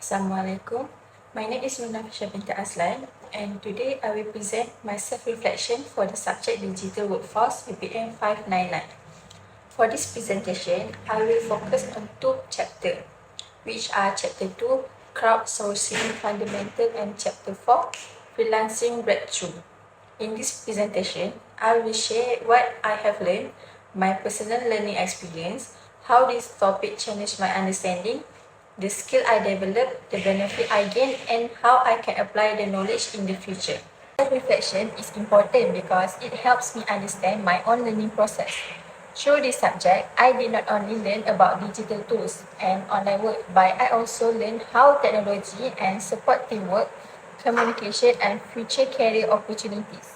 Assalamualaikum. My name is Nuna Binti Aslan, and today I will present my self-reflection for the subject Digital Workforce Ubm 599. For this presentation, I will focus on two chapters, which are Chapter 2, Crowdsourcing Fundamental, and Chapter 4, Freelancing Breakthrough. In this presentation, I will share what I have learned, my personal learning experience, how this topic challenged my understanding, the skill I developed, the benefit I gained, and how I can apply the knowledge in the future. Self-reflection is important because it helps me understand my own learning process. Through this subject, I did not only learn about digital tools and online work, but I also learned how technology and support teamwork, communication, and future career opportunities.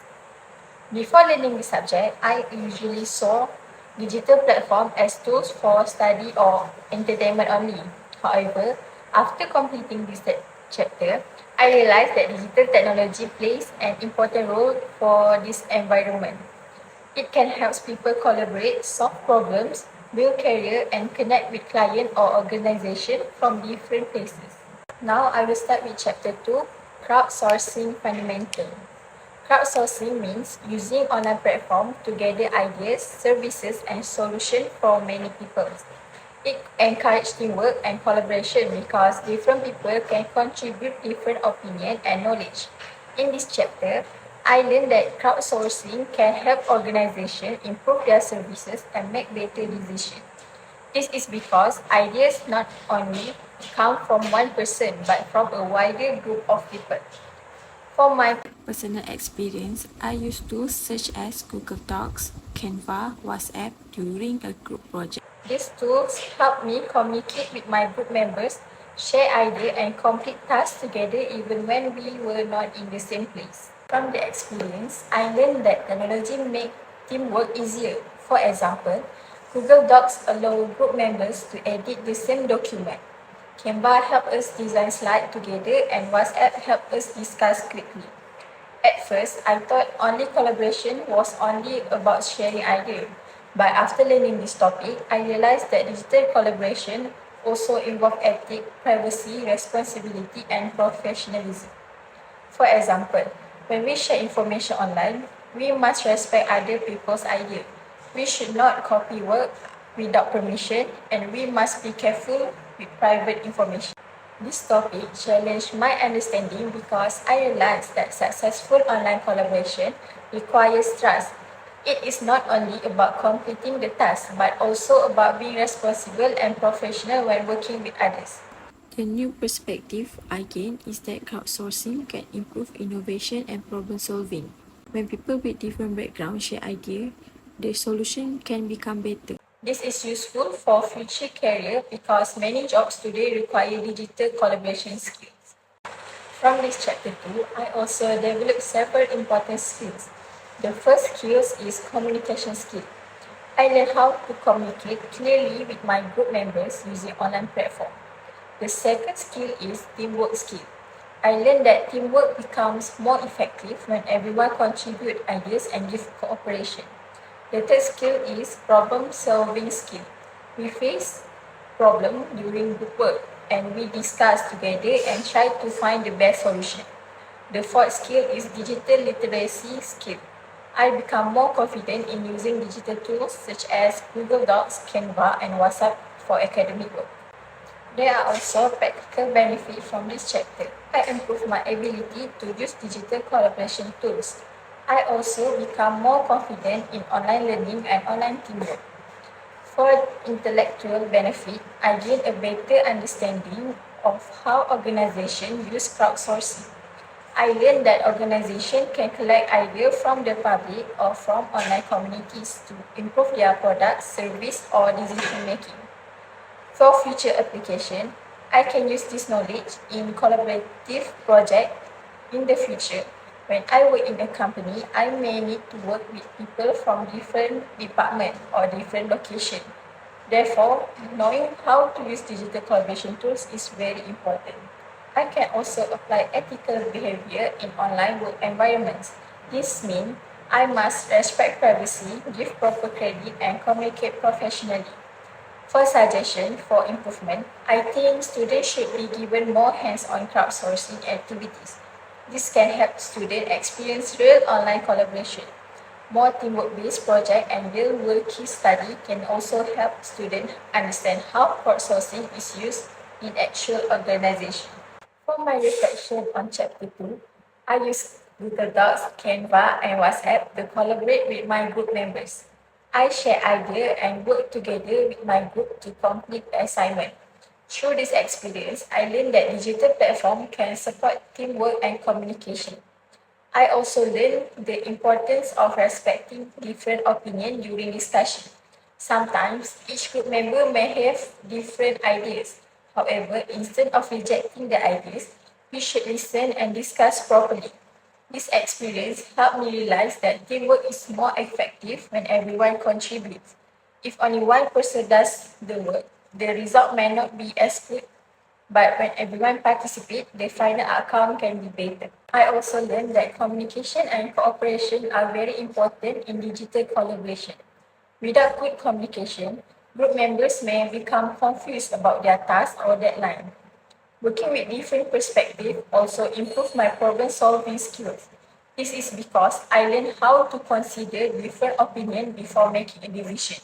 Before learning the subject, I usually saw digital platforms as tools for study or entertainment only. However, after completing this chapter, I realized that digital technology plays an important role for this environment. It can help people collaborate, solve problems, build career, and connect with clients or organizations from different places. Now I will start with Chapter 2, Crowdsourcing Fundamental. Crowdsourcing means using online platforms to gather ideas, services, and solutions from many people. It encourages teamwork and collaboration because different people can contribute different opinions and knowledge. In this chapter, I learned that crowdsourcing can help organizations improve their services and make better decisions. This is because ideas not only come from one person but from a wider group of people. For my personal experience, I use tools such as Google Docs, Canva, WhatsApp during a group project. These tools help me communicate with my group members, share ideas, and complete tasks together even when we were not in the same place. From the experience, I learned that technology makes teamwork easier. For example, Google Docs allow group members to edit the same document. Canva help us design slides together and WhatsApp help us discuss quickly. At first, I thought only collaboration was only about sharing ideas. But after learning this topic, I realized that digital collaboration also involves ethics, privacy, responsibility, and professionalism. For example, when we share information online, we must respect other people's ideas. We should not copy work without permission, and we must be careful with private information. This topic challenged my understanding because I realized that successful online collaboration requires trust. It is not only about completing the task, but also about being responsible and professional when working with others. The new perspective I gained is that crowdsourcing can improve innovation and problem solving. When people with different backgrounds share ideas, the solution can become better. This is useful for future career because many jobs today require digital collaboration skills. From this chapter 2, I also developed several important skills. The first skill is communication skill. I learned how to communicate clearly with my group members using online platform. The second skill is teamwork skill. I learned that teamwork becomes more effective when everyone contributes ideas and gives cooperation. The third skill is problem-solving skill. We face problem during group work and we discuss together and try to find the best solution. The fourth skill is digital literacy skill. I become more confident in using digital tools such as Google Docs, Canva, and WhatsApp for academic work. There are also practical benefits from this chapter. I improve my ability to use digital collaboration tools. I also become more confident in online learning and online teamwork. For intellectual benefit, I gain a better understanding of how organizations use crowdsourcing. I learned that organizations can collect ideas from the public or from online communities to improve their product, service, or decision making. For future application, I can use this knowledge in collaborative projects in the future. When I work in a company, I may need to work with people from different departments or different locations. Therefore, knowing how to use digital collaboration tools is very important. I can also apply ethical behavior in online work environments. This means I must respect privacy, give proper credit, and communicate professionally. For suggestion for improvement, I think students should be given more hands-on crowdsourcing activities. This can help students experience real online collaboration. More teamwork-based project and real-world case study can also help students understand how crowdsourcing is used in actual organization. For my reflection on Chapter 2, I use Google Docs, Canva, and WhatsApp to collaborate with my group members. I share ideas and work together with my group to complete the assignment. Through this experience, I learned that digital platform can support teamwork and communication. I also learned the importance of respecting different opinions during discussion. Sometimes each group member may have different ideas. However, instead of rejecting the ideas, we should listen and discuss properly. This experience helped me realize that teamwork is more effective when everyone contributes. If only one person does the work, the result may not be as good, but when everyone participates, the final outcome can be better. I also learned that communication and cooperation are very important in digital collaboration. Without good communication, group members may become confused about their task or deadline. Working with different perspectives also improved my problem-solving skills. This is because I learned how to consider different opinions before making a decision.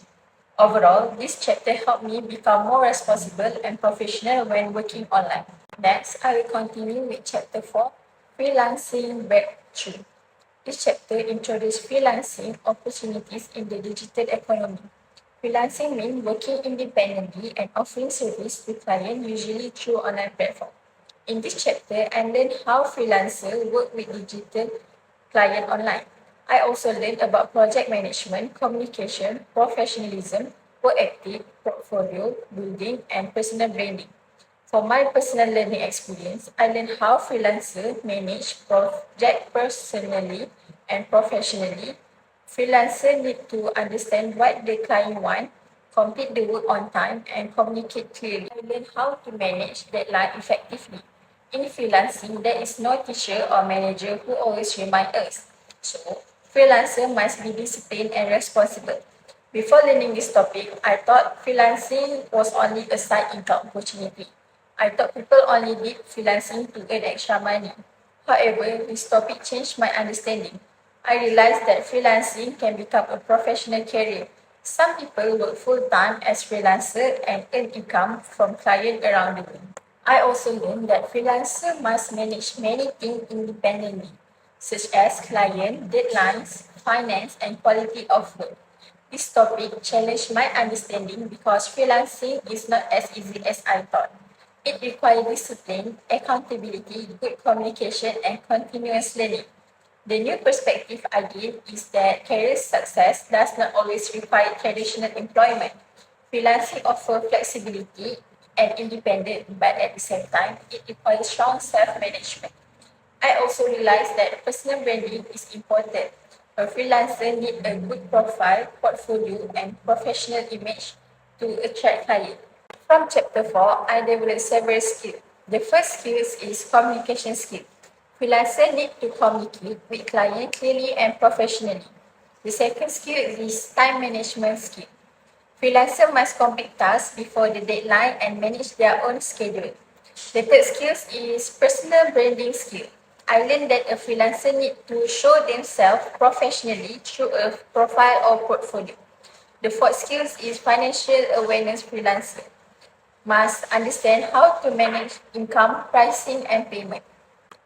Overall, this chapter helped me become more responsible and professional when working online. Next, I will continue with Chapter 4, Freelancing Breakthrough. This chapter introduces freelancing opportunities in the digital economy. Freelancing means working independently and offering service to clients usually through online platform. In this chapter, I learned how freelancers work with digital client online. I also learned about project management, communication, professionalism, work ethic, portfolio building, and personal branding. For my personal learning experience, I learned how freelancers manage project personally and professionally. Freelancers need to understand what the client wants, complete the work on time, and communicate clearly. I learned how to manage deadline effectively. In freelancing, there is no teacher or manager who always remind us. So, freelancer must be disciplined and responsible. Before learning this topic, I thought freelancing was only a side income opportunity. I thought people only did freelancing to earn extra money. However, this topic changed my understanding. I realized that freelancing can become a professional career. Some people work full-time as freelancer and earn income from clients around the world. I also learned that freelancers must manage many things independently, such as client, deadlines, finance, and quality of work. This topic challenged my understanding because freelancing is not as easy as I thought. It requires discipline, accountability, good communication, and continuous learning. The new perspective I gained is that career success does not always require traditional employment. Freelancing offers flexibility and independence, but at the same time, it requires strong self-management. I also realized that personal branding is important. A freelancer needs a good profile, portfolio, and professional image to attract clients. From Chapter 4, I developed several skills. The first skill is communication skill. Freelancers need to communicate with clients clearly and professionally. The second skill is time management skill. Freelancers must complete tasks before the deadline and manage their own schedule. The third skill is personal branding skill. I learned that a freelancer needs to show themselves professionally through a profile or portfolio. The fourth skill is financial awareness freelancer must understand how to manage income, pricing, and payment.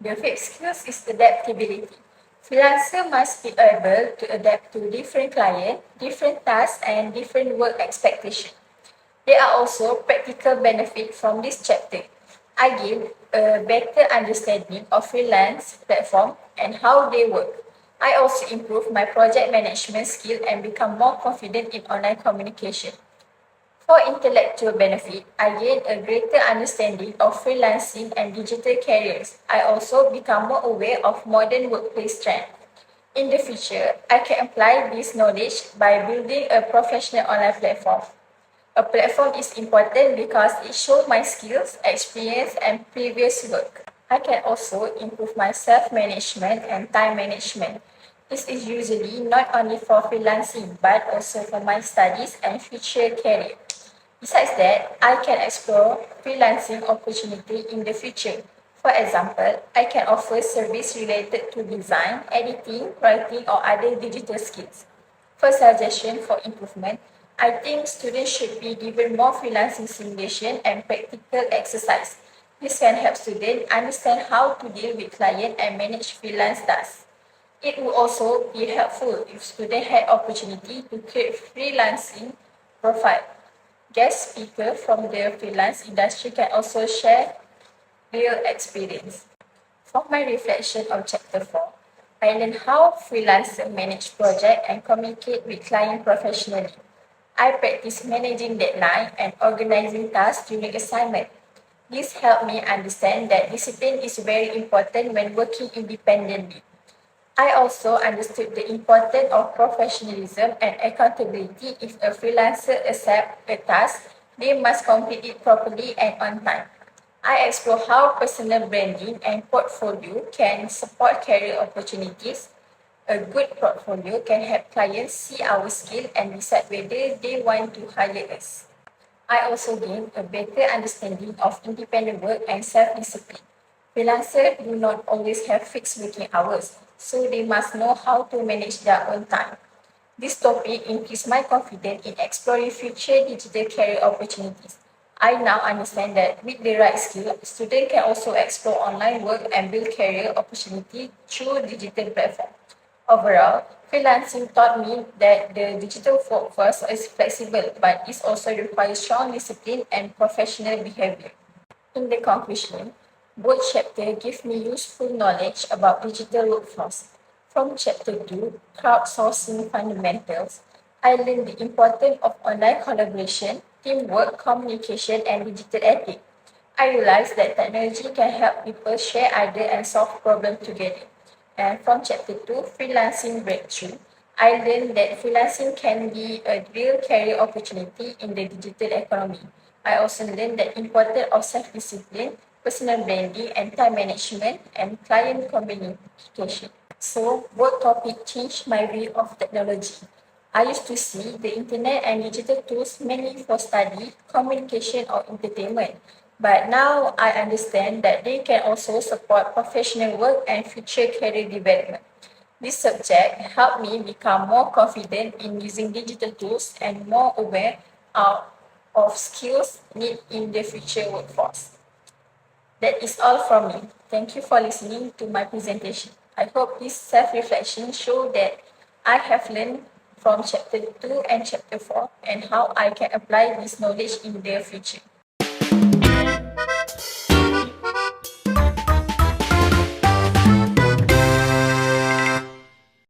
The fifth skill is adaptability. Freelancer must be able to adapt to different clients, different tasks, and different work expectations. There are also practical benefits from this chapter. I gained a better understanding of freelance platform and how they work. I also improved my project management skill and become more confident in online communication. For intellectual benefit, I gained a greater understanding of freelancing and digital careers. I also become more aware of modern workplace trends. In the future, I can apply this knowledge by building a professional online platform. A platform is important because it shows my skills, experience, and previous work. I can also improve my self-management and time management. This is usually not only for freelancing but also for my studies and future career. Besides that, I can explore freelancing opportunity in the future. For example, I can offer service related to design, editing, writing, or other digital skills. For suggestion for improvement, I think students should be given more freelancing simulation and practical exercise. This can help students understand how to deal with clients and manage freelance tasks. It would also be helpful if students had opportunity to create freelancing profile. Guest speakers from the freelance industry can also share real experience. From my reflection of Chapter 4, I learned how freelancers manage projects and communicate with clients professionally. I practice managing deadline and organizing tasks during assignment. This helped me understand that discipline is very important when working independently. I also understood the importance of professionalism and accountability. If a freelancer accepts a task, they must complete it properly and on time. I explore how personal branding and portfolio can support career opportunities. A good portfolio can help clients see our skill and decide whether they want to hire us. I also gained a better understanding of independent work and self-discipline. Freelancers do not always have fixed working hours, so they must know how to manage their own time. This topic increased my confidence in exploring future digital career opportunities. I now understand that with the right skill, students can also explore online work and build career opportunity through digital platforms. Overall, freelancing taught me that the digital workforce is flexible, but it also requires strong discipline and professional behavior. In the conclusion, both chapters give me useful knowledge about digital workforce. From Chapter 2, Crowdsourcing Fundamentals, I learned the importance of online collaboration, teamwork, communication, and digital ethics. I realized that technology can help people share ideas and solve problems together. And from Chapter 2, Freelancing Breakthrough, I learned that freelancing can be a real career opportunity in the digital economy. I also learned the importance of self-discipline, personal branding, and time management, and client communication. So, both topics changed my view of technology. I used to see the internet and digital tools mainly for study, communication, or entertainment. But now I understand that they can also support professional work and future career development. This subject helped me become more confident in using digital tools and more aware of skills needed in the future workforce. That is all from me. Thank you for listening to my presentation. I hope this self-reflection shows that I have learned from Chapter 2 and Chapter 4 and how I can apply this knowledge in the future.